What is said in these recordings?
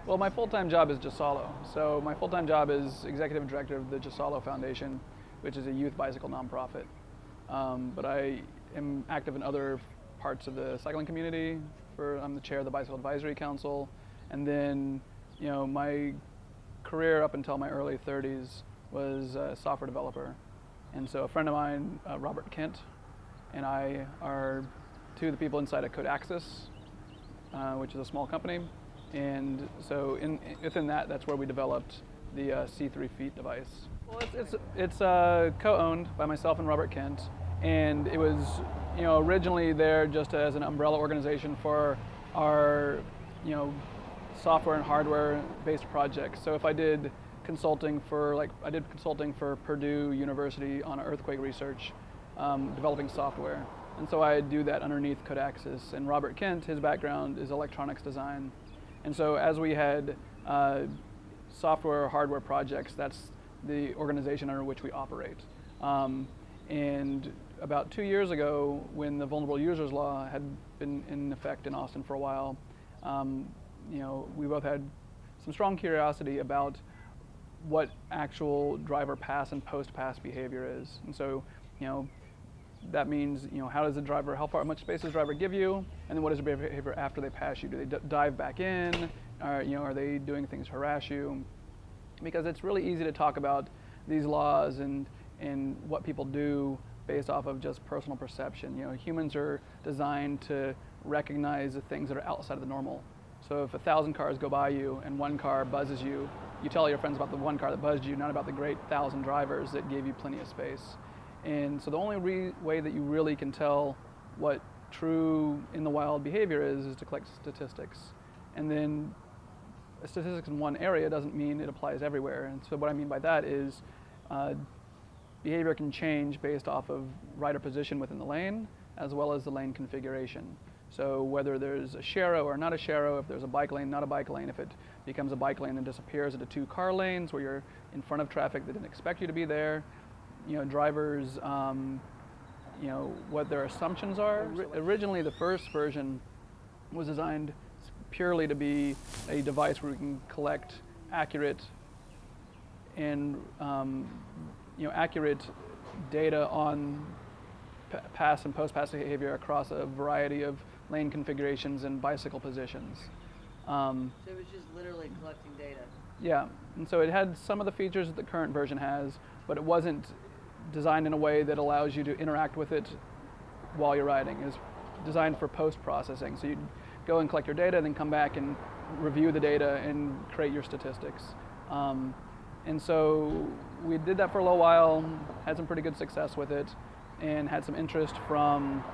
Well, my full-time job is Gisalo. So my full-time job is executive director of the Gisalo Foundation, which is a youth bicycle nonprofit. But I am active in other parts of the cycling community. I'm the chair of the Bicycle Advisory Council, and then my career up until my early 30s was a software developer. And so a friend of mine, Robert Kent, and I are two of the people inside of CodeAxis, which is a small company. And so within that's where we developed the C3FT device. Well, it's co-owned by myself and Robert Kent, and it was originally there just as an umbrella organization for our software and hardware based projects. So if I did consulting for Purdue University on earthquake research, developing software, and so I do that underneath CodeAxis. And Robert Kent, his background is electronics design, and so as we had software or hardware projects, that's the organization under which we operate. And about 2 years ago, when the Vulnerable Users Law had been in effect in Austin for a while, we both had some strong curiosity about what actual driver pass and post-pass behavior is. And so, that means, how much space does the driver give you, and then what is their behavior after they pass you? Do they dive back in? Are they doing things to harass you? Because it's really easy to talk about these laws and what people do based off of just personal perception. Humans are designed to recognize the things that are outside of the normal. So if 1,000 cars go by you and one car buzzes you, you tell your friends about the one car that buzzed you, not about the great 1,000 drivers that gave you plenty of space. And so the only way that you really can tell what true in the wild behavior is to collect statistics. And then statistics in one area doesn't mean it applies everywhere. And so what I mean by that is behavior can change based off of rider position within the lane, as well as the lane configuration. So whether there's a sharrow or not a sharrow, if there's a bike lane, not a bike lane, if it becomes a bike lane and disappears into 2 car lanes where you're in front of traffic that didn't expect you to be there, drivers, what their assumptions are. Originally, the first version was designed purely to be a device where we can collect accurate and accurate data on pass and post-pass behavior across a variety of lane configurations and bicycle positions. So it was just literally collecting data. Yeah, and so it had some of the features that the current version has, but it wasn't designed in a way that allows you to interact with it while you're riding. It was designed for post-processing. So you'd go and collect your data, then come back and review the data and create your statistics. And so we did that for a little while, had some pretty good success with it, and had some interest from,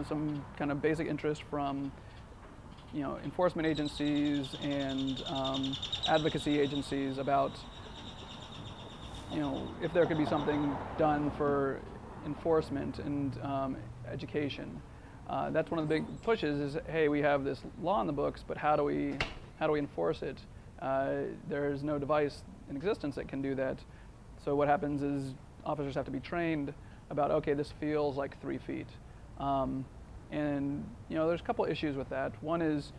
some kind of basic interest from, enforcement agencies and advocacy agencies about, if there could be something done for enforcement and education. That's one of the big pushes is, hey, we have this law in the books, but how do we enforce it? There's no device in existence that can do that. So what happens is officers have to be trained about, okay, this feels like 3 feet. And there's a couple issues with that. One is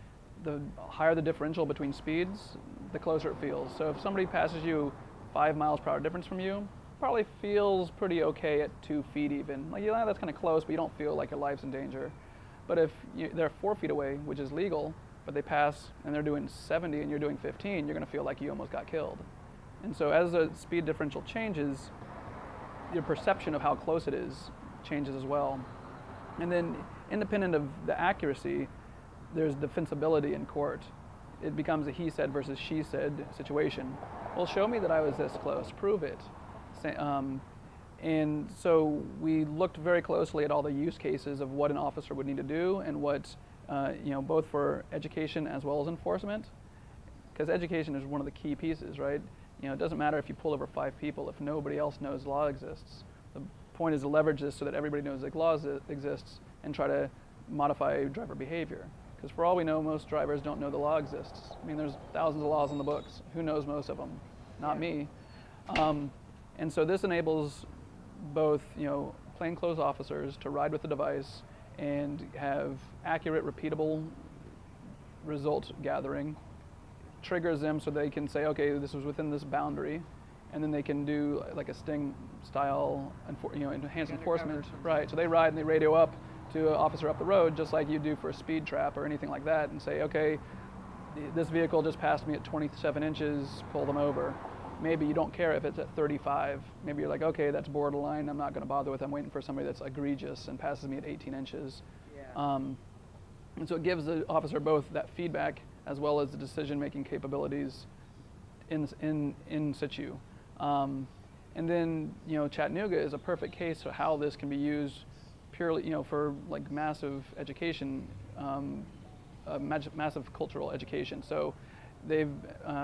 the higher the differential between speeds, the closer it feels. So if somebody passes you 5 miles per hour difference from you, probably feels pretty okay at 2 feet even. Like, that's kind of close, but you don't feel like your life's in danger. But if they're 4 feet away, which is legal, but they pass and they're doing 70 and you're doing 15, you're going to feel like you almost got killed. And so as the speed differential changes, your perception of how close it is changes as well. And then independent of the accuracy, there's defensibility in court. It becomes a he said versus she said situation. Well, show me that I was this close, prove it. And so we looked very closely at all the use cases of what an officer would need to do and what, both for education as well as enforcement. Because education is one of the key pieces, right? It doesn't matter if you pull over 5 people if nobody else knows the law exists. The point is to leverage this so that everybody knows that law exists and try to modify driver behavior. Because for all we know, most drivers don't know the law exists. I mean, there's thousands of laws in the books. Who knows most of them? Not me. And so this enables both, plainclothes officers to ride with the device and have accurate, repeatable result gathering, triggers them so they can say, okay, this was within this boundary, and then they can do like a sting style, enhanced enforcement. Right. So they ride and they radio up to an officer up the road, just like you do for a speed trap or anything like that, and say, okay, this vehicle just passed me at 27 inches, pull them over. Maybe you don't care if it's at 35. Maybe you're like, okay, that's borderline, I'm not going to bother with it. I'm waiting for somebody that's egregious and passes me at 18 inches. Yeah. And so it gives the officer both that feedback as well as the decision-making capabilities in situ. And then, Chattanooga is a perfect case of how this can be used purely, for like massive education, massive cultural education. So they've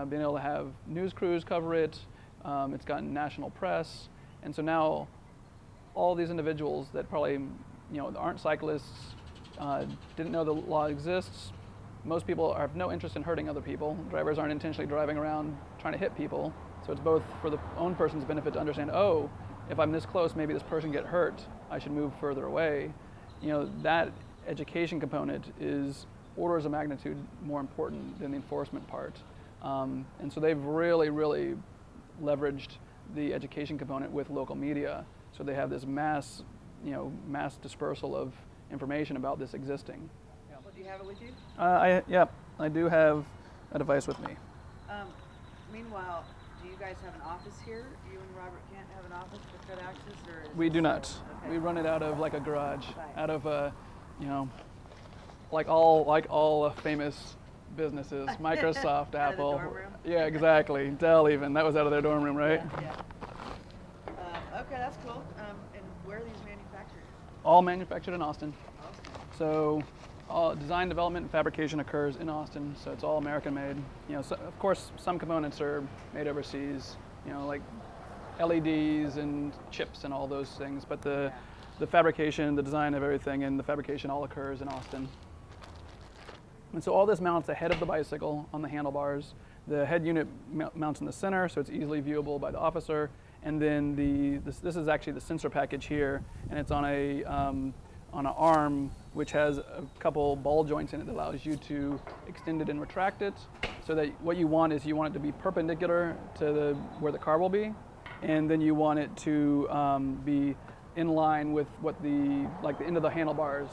been able to have news crews cover it. It's gotten national press. And so now all these individuals that probably, aren't cyclists, didn't know the law exists. Most people have no interest in hurting other people. Drivers aren't intentionally driving around trying to hit people. So it's both for the own person's benefit to understand, oh, if I'm this close, maybe this person get hurt. I should move further away. That education component is orders of magnitude more important than the enforcement part. And so they've really, really leveraged the education component with local media. So they have this mass dispersal of information about this existing. Well, do you have it with you? I do have a device with me. Meanwhile, do you guys have an office here? You and Robert Kent have an office for Fed Access, or is We this do not. Okay. We run it out of like a garage, Right. out of like all famous businesses, Microsoft, Out of the Apple. dorm room? Yeah, exactly. Dell even. That was out of their dorm room, right? Yeah. Okay, that's cool. And where are these manufactured? All manufactured in Austin. Austin. So all design, development, and fabrication occurs in Austin, so it's all American made. So of course, some components are made overseas, like LEDs and chips and all those things, but the fabrication, the design of everything, and the fabrication all occurs in Austin. And so all this mounts ahead of the bicycle on the handlebars. The head unit mounts in the center, so it's easily viewable by the officer. And then this is actually the sensor package here, and it's on an arm which has a couple ball joints in it that allows you to extend it and retract it, so that what you want is it to be perpendicular to where the car will be, and then you want it to be in line with what the end of the handlebars.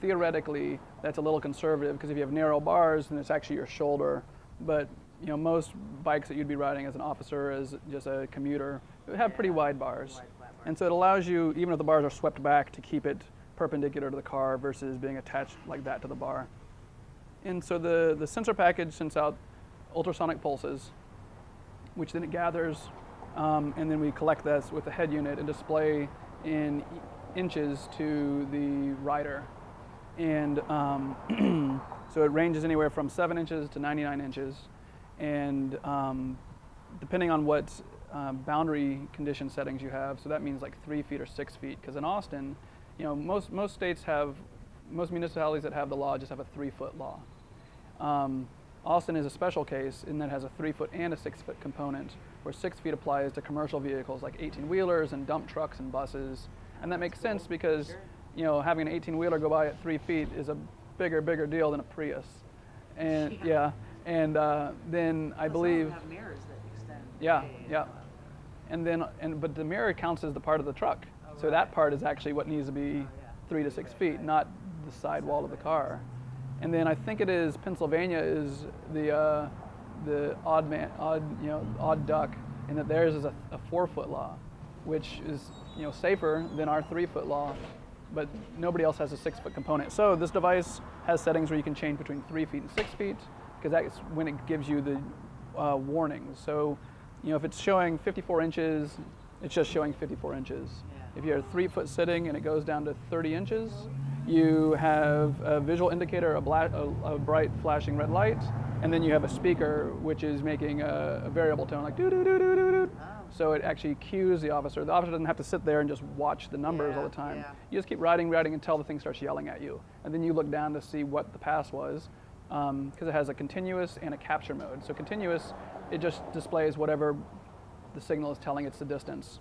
Theoretically, that's a little conservative because if you have narrow bars, then it's actually your shoulder. But most bikes that you'd be riding as an officer, as just a commuter, have pretty wide bars. Wide, flat bar. And so it allows you, even if the bars are swept back, to keep it perpendicular to the car versus being attached like that to the bar. And so the sensor package sends out ultrasonic pulses, which then it gathers, and then we collect this with the head unit and display in inches to the rider. And so it ranges anywhere from 7 inches to 99 inches. And depending on what boundary condition settings you have, so that means like 3 feet or 6 feet. Because in Austin, most municipalities that have the law just have a 3-foot law. Austin is a special case in that it has a 3-foot and a 6-foot component, where 6 feet applies to commercial vehicles like 18-wheelers and dump trucks and buses. And that makes sense because having an 18-wheeler go by at 3 feet is a bigger deal than a Prius. And then I believe Some have mirrors that extend. Yeah. But the mirror counts as the part of the truck. So that part is actually what needs to be 3 to 6 feet, not the sidewall of the car. And then I think it is Pennsylvania is the odd duck, in that theirs is a 4-foot law, which is safer than our 3-foot law, but nobody else has a 6-foot component. So this device has settings where you can change between 3 feet and 6 feet, because that's when it gives you the warnings. So if it's showing 54 inches, it's just showing 54 inches. If you're 3-foot sitting and it goes down to 30 inches, you have a visual indicator, a bright flashing red light, and then you have a speaker which is making a variable tone, like doo doo doo doo doo doo. So it actually cues the officer. The officer doesn't have to sit there and just watch the numbers all the time. Yeah. You just keep riding until the thing starts yelling at you, and then you look down to see what the pass was, because it has a continuous and a capture mode. So continuous, it just displays whatever the signal is telling it's the distance.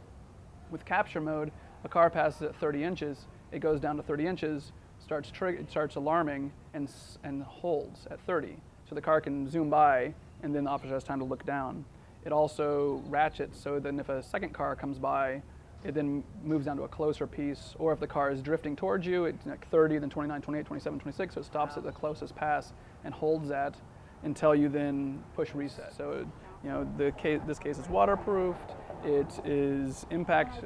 With capture mode, a car passes at 30 inches, it goes down to 30 inches, starts alarming, and holds at 30. So the car can zoom by and then the officer has time to look down. It also ratchets, so then if a second car comes by, it then moves down to a closer piece, or if the car is drifting towards you, it's like 30, then 29, 28, 27, 26, so it stops at the closest pass and holds that until you then push reset. So, you know, this case is waterproofed, it is impact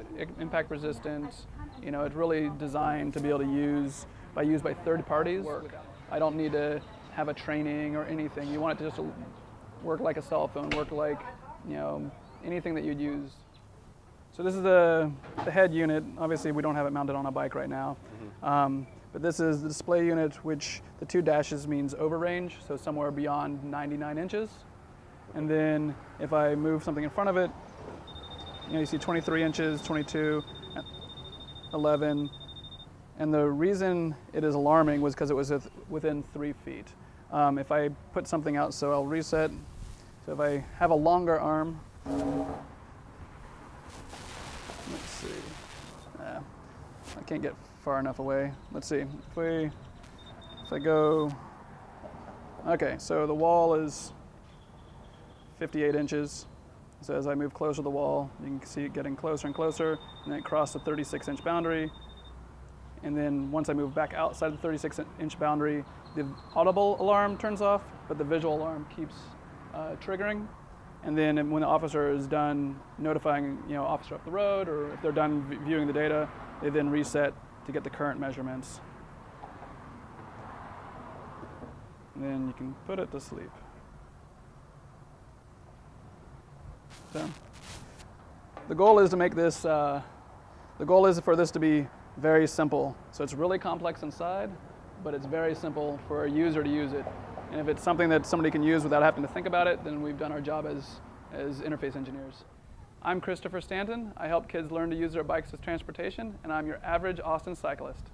resistant, you know, it's really designed to be able to use by third parties. I don't need to have a training or anything. You want it to just work like a cell phone, work like, you know, anything that you'd use. So this is the head unit. Obviously, we don't have it mounted on a bike right now. But this is the display unit, which the 2 dashes means over range, so somewhere beyond 99 inches. And then if I move something in front of it, you know, you see 23 inches, 22, 11. And the reason it is alarming was because it was within 3 feet. If I put something out, so I'll reset. So if I have a longer arm, let's see. I can't get far enough away. Let's see. If I go, okay, so the wall is 58 inches. So as I move closer to the wall, you can see it getting closer and closer, and then it crossed the 36-inch boundary. And then once I move back outside the 36-inch boundary, the audible alarm turns off, but the visual alarm keeps triggering. And then when the officer is done notifying, you know, officer up the road, or if they're done viewing the data, they then reset to get the current measurements. And then you can put it to sleep. So the goal is to make this, the goal is for this to be very simple. So it's really complex inside, but it's very simple for a user to use it. And if it's something that somebody can use without having to think about it, then we've done our job as interface engineers. I'm Christopher Stanton. I help kids learn to use their bikes as transportation, and I'm your average Austin cyclist.